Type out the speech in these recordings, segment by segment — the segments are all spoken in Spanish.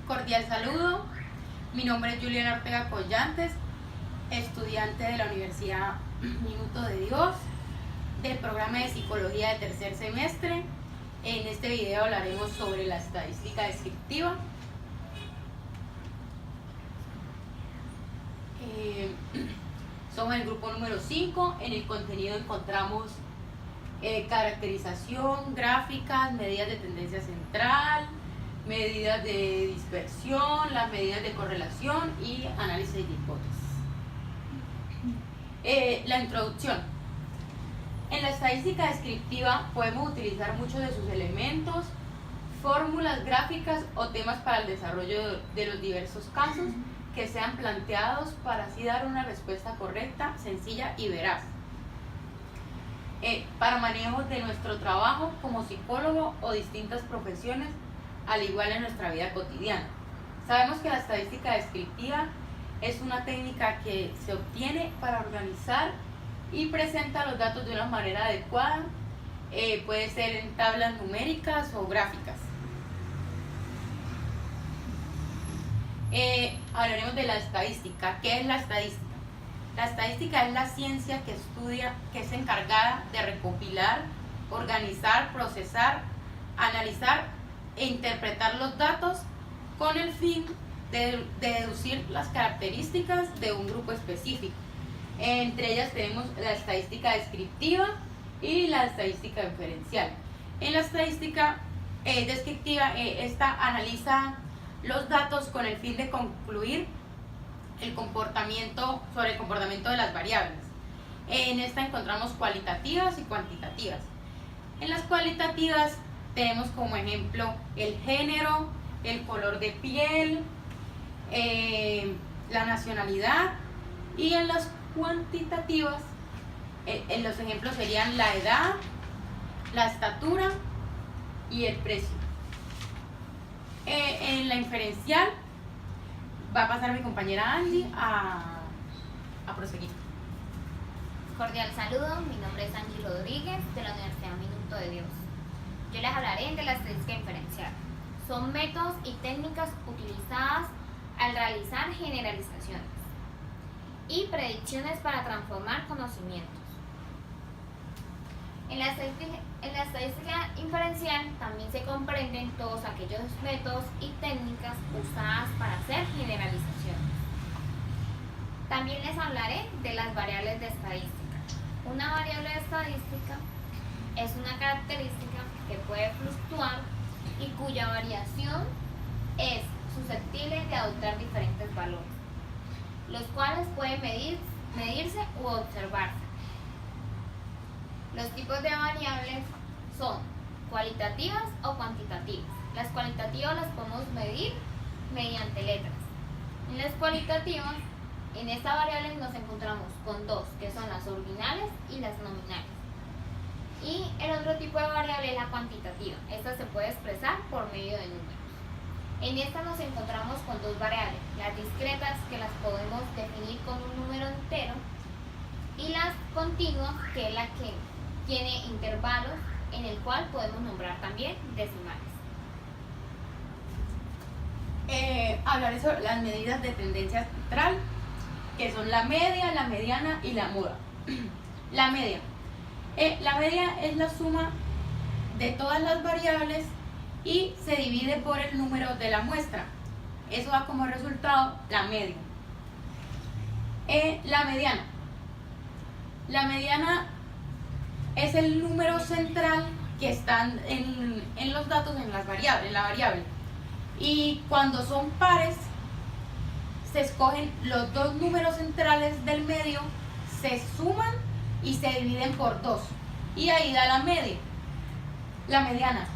Cordial saludo, mi nombre es Juliana Ortega Collantes, estudiante de la Universidad Minuto de Dios, del programa de Psicología de tercer semestre. En este video hablaremos sobre la estadística descriptiva. Somos el grupo número 5, en el contenido encontramos caracterización, gráficas, medidas de tendencia central, medidas de dispersión, las medidas de correlación y análisis de hipótesis. La introducción. En la estadística descriptiva podemos utilizar muchos de sus elementos, fórmulas gráficas o temas para el desarrollo de los diversos casos que sean planteados para así dar una respuesta correcta, sencilla y veraz. Para manejo de nuestro trabajo como psicólogo o distintas profesiones, al igual en nuestra vida cotidiana. Sabemos que la estadística descriptiva es una técnica que se obtiene para organizar y presenta los datos de una manera adecuada, puede ser en tablas numéricas o gráficas. Hablaremos de la estadística. ¿Qué es la estadística? La estadística es la ciencia que estudia, que es encargada de recopilar, organizar, procesar, analizar e interpretar los datos con el fin de deducir las características de un grupo específico. Entre ellas tenemos la estadística descriptiva y la estadística inferencial. En la estadística descriptiva, esta analiza los datos con el fin de concluir sobre el comportamiento de las variables. En esta encontramos cualitativas y cuantitativas. En las cualitativas tenemos como ejemplo el género, el color de piel, la nacionalidad, y en las cuantitativas en los ejemplos serían la edad, la estatura y el precio. En la inferencial va a pasar mi compañera Angie a proseguir. Cordial saludo, mi nombre es Angie Rodríguez de la Universidad Minuto de Dios. Yo les hablaré de la estadística inferencial. Son métodos y técnicas utilizadas al realizar generalizaciones y predicciones para transformar conocimientos. En la estadística inferencial también se comprenden todos aquellos métodos y técnicas usadas para hacer generalizaciones. También les hablaré de las variables de estadística. Una variable de estadística es una característica que puede fluctuar y cuya variación es susceptible de adoptar diferentes valores, los cuales pueden medirse u observarse. Los tipos de variables son cualitativas o cuantitativas. Las cualitativas las podemos medir mediante letras. En las cualitativas, en esta variable nos encontramos con dos, que son las ordinales y las nominales. Y el otro tipo de variable es la cuantitativa. Esta se puede expresar por medio de números. En esta nos encontramos con dos variables, las discretas, que las podemos definir con un número entero, y las continuas, que es la que tiene intervalos en el cual podemos nombrar también decimales. Hablaré sobre las medidas de tendencia central, que son la media, la mediana y la muda. La media. La media es la suma de todas las variables y se divide por el número de la muestra. Eso da como resultado la media. La mediana. La mediana es el número central que está en los datos, en la variable. Y cuando son pares, se escogen los dos números centrales del medio, se suman y se dividen por 2. Y ahí da la media, la mediana.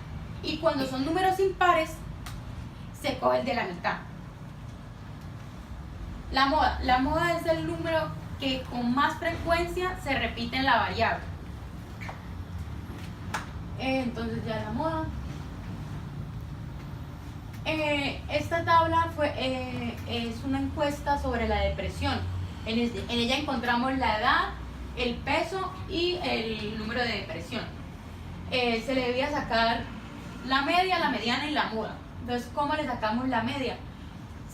Y cuando son números impares, se coge el de la mitad. La moda. La moda es el número que con más frecuencia se repite en la variable. Entonces ya la moda. Esta tabla es una encuesta sobre la depresión. En ella encontramos la edad, el peso y el número de depresión. Se le debía sacar la media, la mediana y la muda. Entonces, ¿cómo le sacamos la media?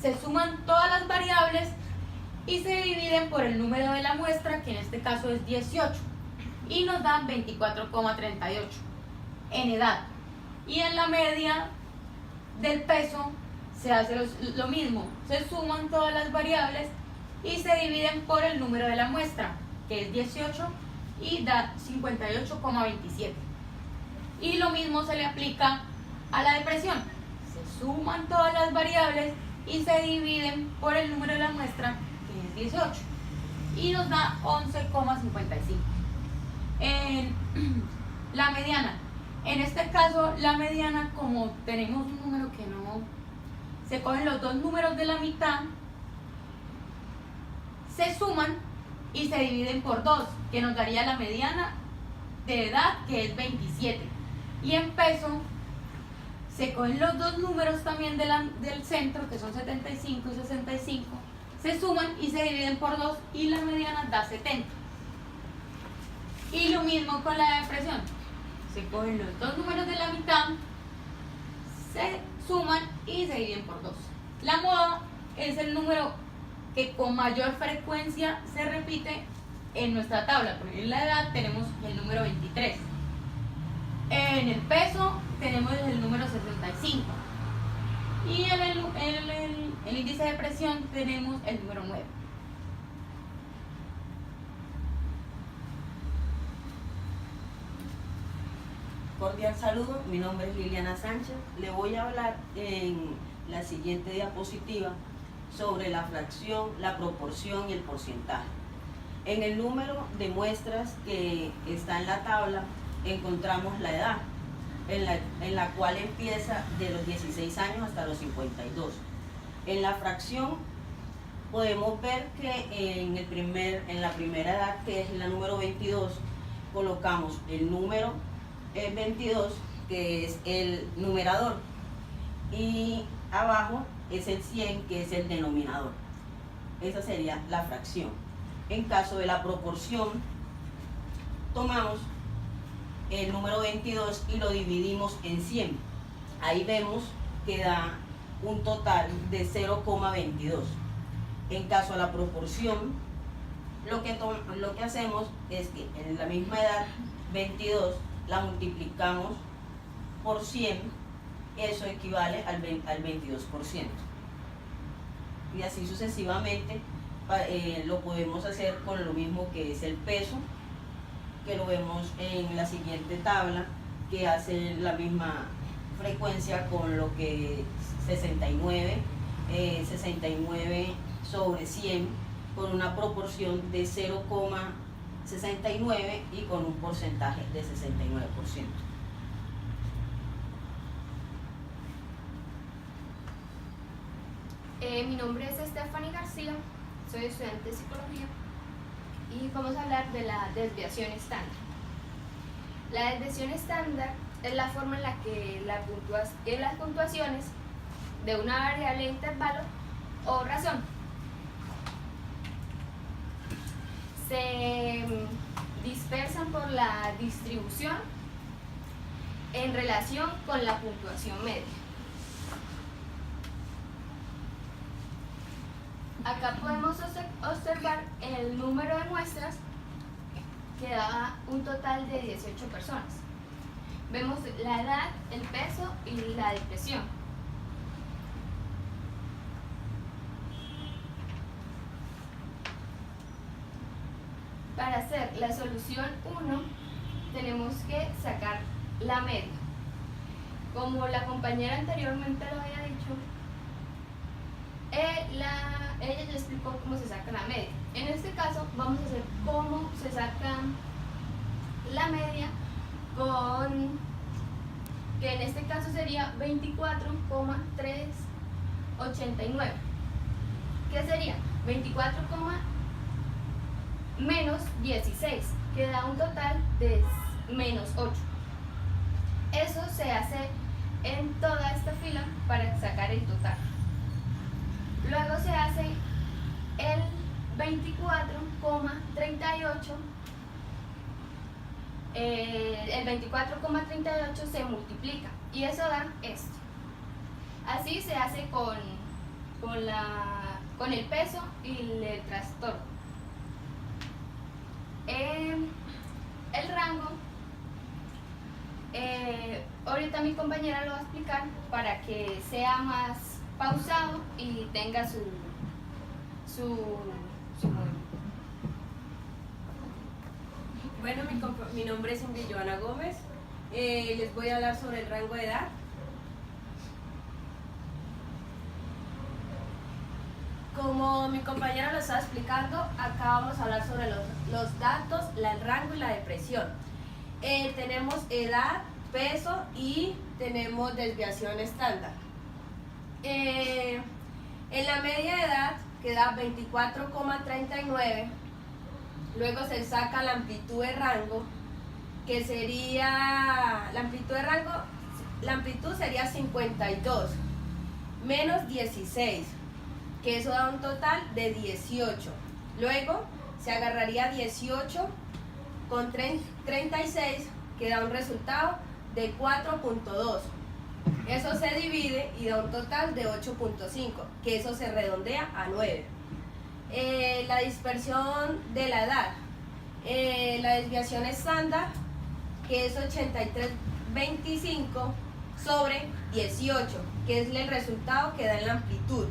Se suman todas las variables y se dividen por el número de la muestra, que en este caso es 18, y nos dan 24,38 en edad. Y en la media del peso se hace lo mismo, se suman todas las variables y se dividen por el número de la muestra, que es 18, y da 58,27. Y lo mismo se le aplica a la depresión. Se suman todas las variables y se dividen por el número de la muestra, que es 18, y nos da 11,55. En la mediana, en este caso la mediana, como tenemos un número que no, se cogen los dos números de la mitad, se suman y se dividen por 2, que nos daría la mediana de edad, que es 27. Y en peso se cogen los dos números también del centro, que son 75 y 65, se suman y se dividen por 2 y la mediana da 70. Y lo mismo con la depresión, se cogen los dos números de la mitad, se suman y se dividen por 2. La moda es el número que con mayor frecuencia se repite en nuestra tabla, porque en la edad tenemos el número 23. En el peso tenemos el número 65 y en el índice de presión tenemos el número 9. Cordial saludo, mi nombre es Liliana Sánchez. Le voy a hablar en la siguiente diapositiva sobre la fracción, la proporción y el porcentaje. En el número de muestras que está en la tabla encontramos la edad, en la cual empieza de los 16 años hasta los 52. En la fracción podemos ver que en la primera edad, que es la número 22, colocamos el número 22, que es el numerador, y abajo es el 100, que es el denominador. Esa sería la fracción. En caso de la proporción, tomamos el número 22 y lo dividimos en 100. Ahí vemos que da un total de 0,22. En caso de la proporción, lo que hacemos es que en la misma edad, 22, la multiplicamos por 100, eso equivale al 22%. Y así sucesivamente lo podemos hacer con lo mismo que es el peso, que lo vemos en la siguiente tabla, que hace la misma frecuencia con lo que es 69 sobre 100, con una proporción de 0,69 y con un porcentaje de 69%. Mi nombre es Stephanie García, soy estudiante de psicología y vamos a hablar de la desviación estándar. La desviación estándar es la forma en la que las puntuaciones de una variable de intervalo o razón se dispersan por la distribución en relación con la puntuación media. Acá podemos observar el número de muestras, que da un total de 18 personas. Vemos la edad, el peso y la depresión. Para hacer la solución 1 tenemos que sacar la media. Como la compañera anteriormente lo había dicho, ella ya explicó cómo se saca la media. En este caso vamos a hacer cómo se saca la media, que en este caso sería 24,389. ¿Qué sería? 24, menos 16, que da un total de menos 8. Eso se hace en toda esta fila para sacar el total. Luego se hace el 24,38. El 24,38 se multiplica y eso da esto. Así se hace con el peso y el trastorno. El rango, ahorita mi compañera lo va a explicar para que sea más pausado y tenga su movimiento. Bueno, mi nombre es Ingrid Joana Gómez. Les voy a hablar sobre el rango de edad. Como mi compañera lo estaba explicando, acá vamos a hablar sobre los datos, el rango y la depresión. Tenemos edad, peso y tenemos desviación estándar. En la media de edad queda 24,39. Luego se saca la amplitud de rango, que sería, la amplitud sería 52 menos 16, que eso da un total de 18. Luego se agarraría 18 con 36, que da un resultado de 4.2. Eso se divide y da un total de 8.5, que eso se redondea a 9. La dispersión de la edad, la desviación estándar, que es 83,25 sobre 18, que es el resultado que da en la amplitud.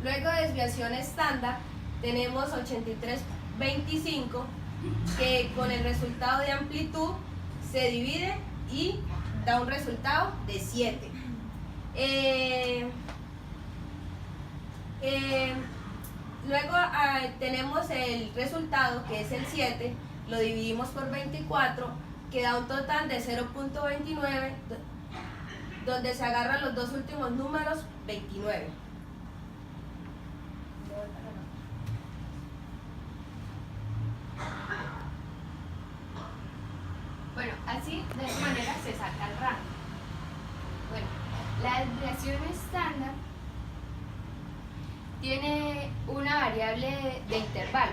Luego de desviación estándar tenemos 83,25, que con el resultado de amplitud se divide y da un resultado de 7. Luego tenemos el resultado, que es el 7, lo dividimos por 24, que da un total de 0.29, donde se agarran los dos últimos números, 29. Bueno, así de esta manera se saca el rango. Bueno, la desviación estándar tiene una variable de intervalo.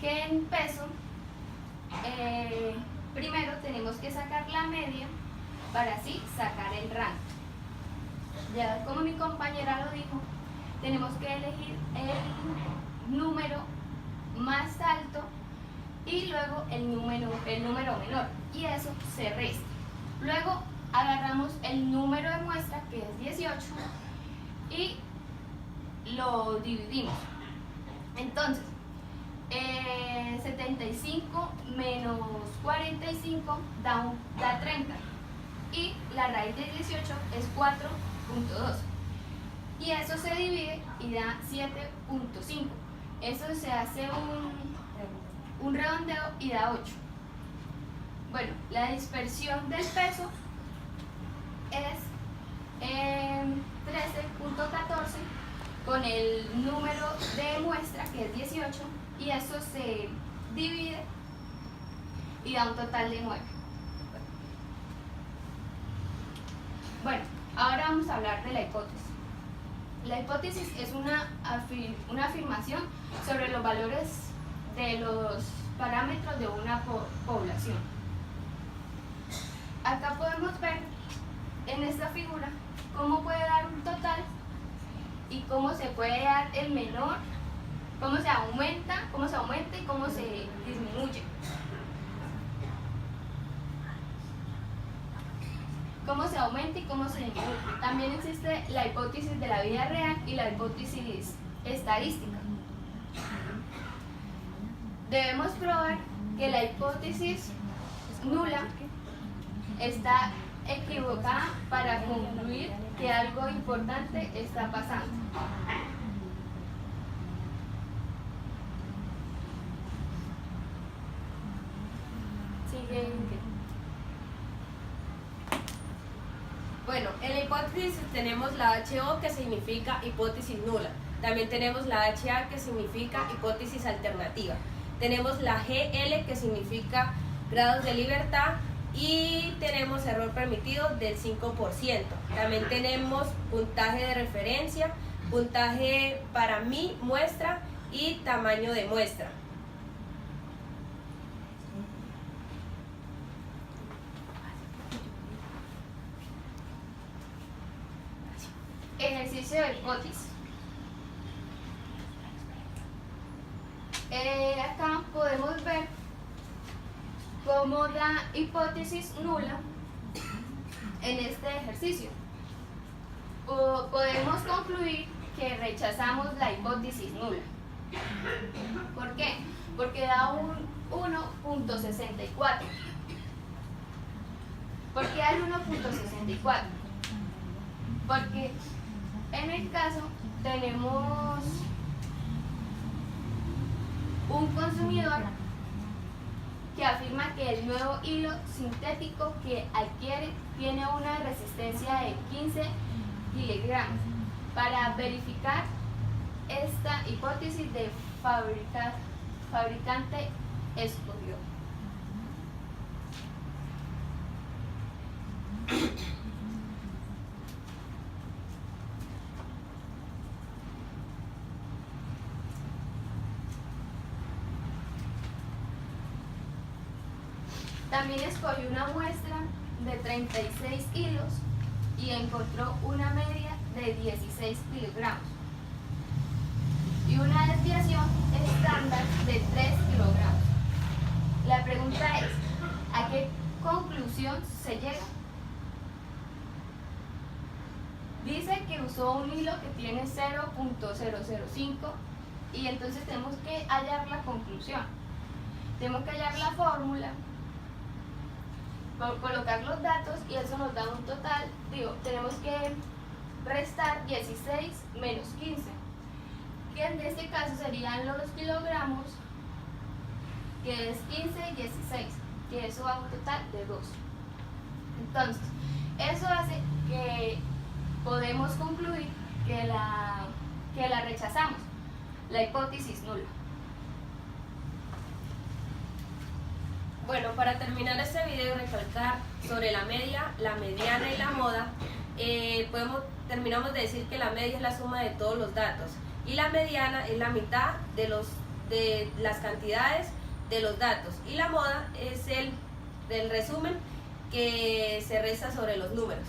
Que en peso, primero tenemos que sacar la media para así sacar el rango. Ya como mi compañera lo dijo, tenemos que elegir el número más alto y luego el número menor, y eso se resta. Luego agarramos el número de muestra, que es 18, y lo dividimos. Entonces 75 menos 45 da 30, y la raíz de 18 es 4.2, y eso se divide y da 7.5. Eso se hace un redondeo y da 8. Bueno, la dispersión del peso es 13.14 con el número de muestra, que es 18, y eso se divide y da un total de 9. Bueno, ahora vamos a hablar de la hipótesis. La hipótesis es una afirmación sobre los valores de los parámetros de una población. Acá podemos ver en esta figura cómo puede dar un total y cómo se puede dar el menor, cómo se aumenta y cómo se disminuye. Cómo se aumenta y cómo se disminuye. También existe la hipótesis de la vida real y la hipótesis estadística. Debemos probar que la hipótesis nula está equivocada para concluir que algo importante está pasando. Siguiente. Bueno, en la hipótesis tenemos la HO, que significa hipótesis nula. También tenemos la HA, que significa hipótesis alternativa. Tenemos la GL, que significa grados de libertad, y tenemos error permitido del 5%. También tenemos puntaje de referencia, puntaje para mi muestra y tamaño de muestra. ejercicio de hipótesis. Acá podemos ver cómo da hipótesis nula en este ejercicio. Podemos concluir que rechazamos la hipótesis nula. ¿Por qué? Porque da un 1.64. ¿Por qué el 1.64? Porque en el caso tenemos un consumidor que afirma que el nuevo hilo sintético que adquiere tiene una resistencia de 15 miligramos. Para verificar esta hipótesis de fabricante escogió. También escogió una muestra de 36 hilos y encontró una media de 16 kilogramos y una desviación estándar de 3 kilogramos. La pregunta es, ¿a qué conclusión se llega? Dice que usó un hilo que tiene 0.005 y entonces tenemos que hallar la conclusión. Tenemos que hallar la fórmula, colocar los datos y eso nos da un total, tenemos que restar 16 menos 15, que en este caso serían los kilogramos, que es 15 y 16, que eso da un total de 2. Entonces, eso hace que podemos concluir que la rechazamos, la hipótesis nula. Bueno, para terminar este video y recalcar sobre la media, la mediana y la moda, terminamos de decir que la media es la suma de todos los datos y la mediana es la mitad de las cantidades de los datos y la moda es el resumen que se resta sobre los números.